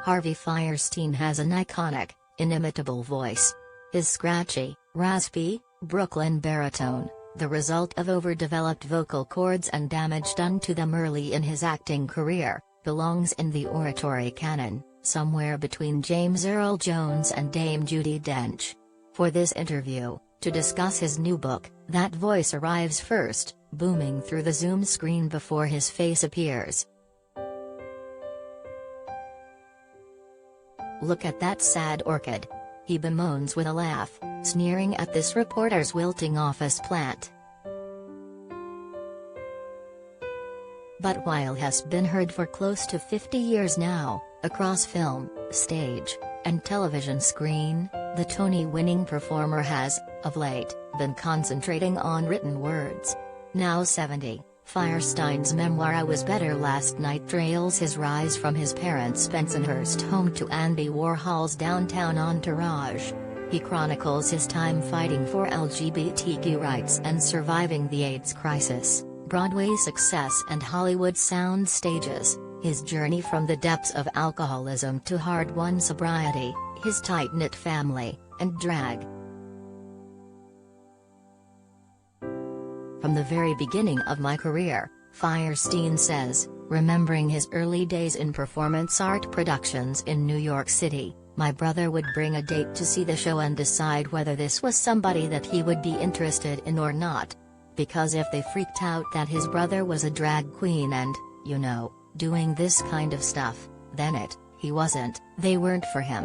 Harvey Fierstein has an iconic, inimitable voice. His scratchy, raspy, Brooklyn baritone, the result of overdeveloped vocal cords and damage done to them early in his acting career, belongs in the oratory canon, somewhere between James Earl Jones and Dame Judi Dench. For this interview, to discuss his new book, that voice arrives first, booming through the Zoom screen before his face appears. "Look at that sad orchid," he bemoans with a laugh, sneering at this reporter's wilting office plant. But while has been heard for close to 50 years now, across film, stage, and television screen, the Tony-winning performer has, of late, been concentrating on written words. Now 70, Fierstein's memoir I Was Better Last Night trails his rise from his parents' Bensonhurst home to Andy Warhol's downtown entourage. He chronicles his time fighting for LGBTQ rights and surviving the AIDS crisis, Broadway success and Hollywood sound stages, his journey from the depths of alcoholism to hard-won sobriety, his tight-knit family, and drag. "From the very beginning of my career," Fierstein says, remembering his early days in performance art productions in New York City, "My brother would bring a date to see the show and decide whether this was somebody that he would be interested in or not. Because if they freaked out that his brother was a drag queen and, you know, doing this kind of stuff, then he wasn't, they weren't for him."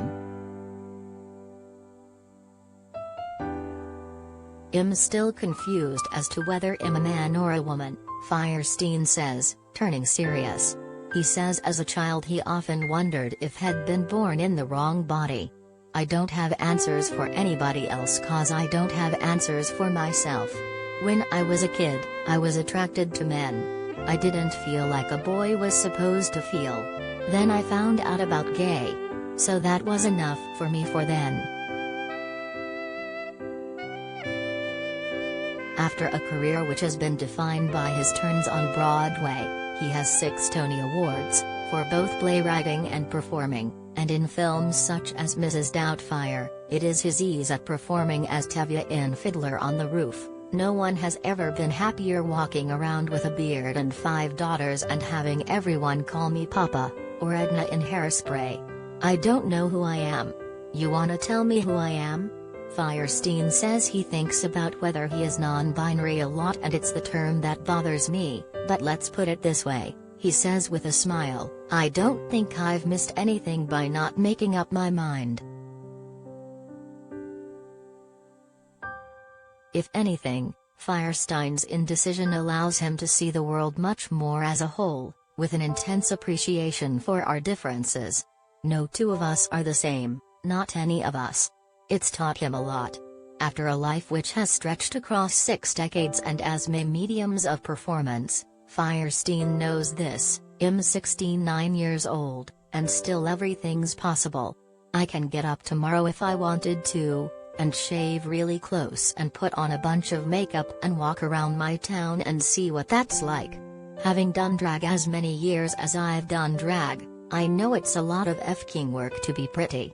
"I'm still confused as to whether I'm a man or a woman," Fierstein says, turning serious. He says as a child he often wondered if he'd been born in the wrong body. "I don't have answers for anybody else 'cause I don't have answers for myself. When I was a kid, I was attracted to men. I didn't feel like a boy was supposed to feel. Then I found out about gay. So that was enough for me for then." After a career which has been defined by his turns on Broadway, he has 6 Tony Awards, for both playwriting and performing, and in films such as Mrs. Doubtfire, it is his ease at performing as Tevye in Fiddler on the Roof. "No one has ever been happier walking around with a beard and 5 daughters and having everyone call me Papa," or Edna in Hairspray. "I don't know who I am. You wanna tell me who I am?" Fierstein says he thinks about whether he is non-binary a lot and it's the term that bothers me, but let's put it this way, he says with a smile, "I don't think I've missed anything by not making up my mind." If anything, Fierstein's indecision allows him to see the world much more as a whole, with an intense appreciation for our differences. "No two of us are the same, not any of us." It's taught him a lot. After a life which has stretched across 6 decades and as many mediums of performance, Fierstein knows this: "I'm 69 years old, and still everything's possible. I can get up tomorrow if I wanted to, and shave really close and put on a bunch of makeup and walk around my town and see what that's like. Having done drag as many years as I've done drag, I know it's a lot of f-king work to be pretty.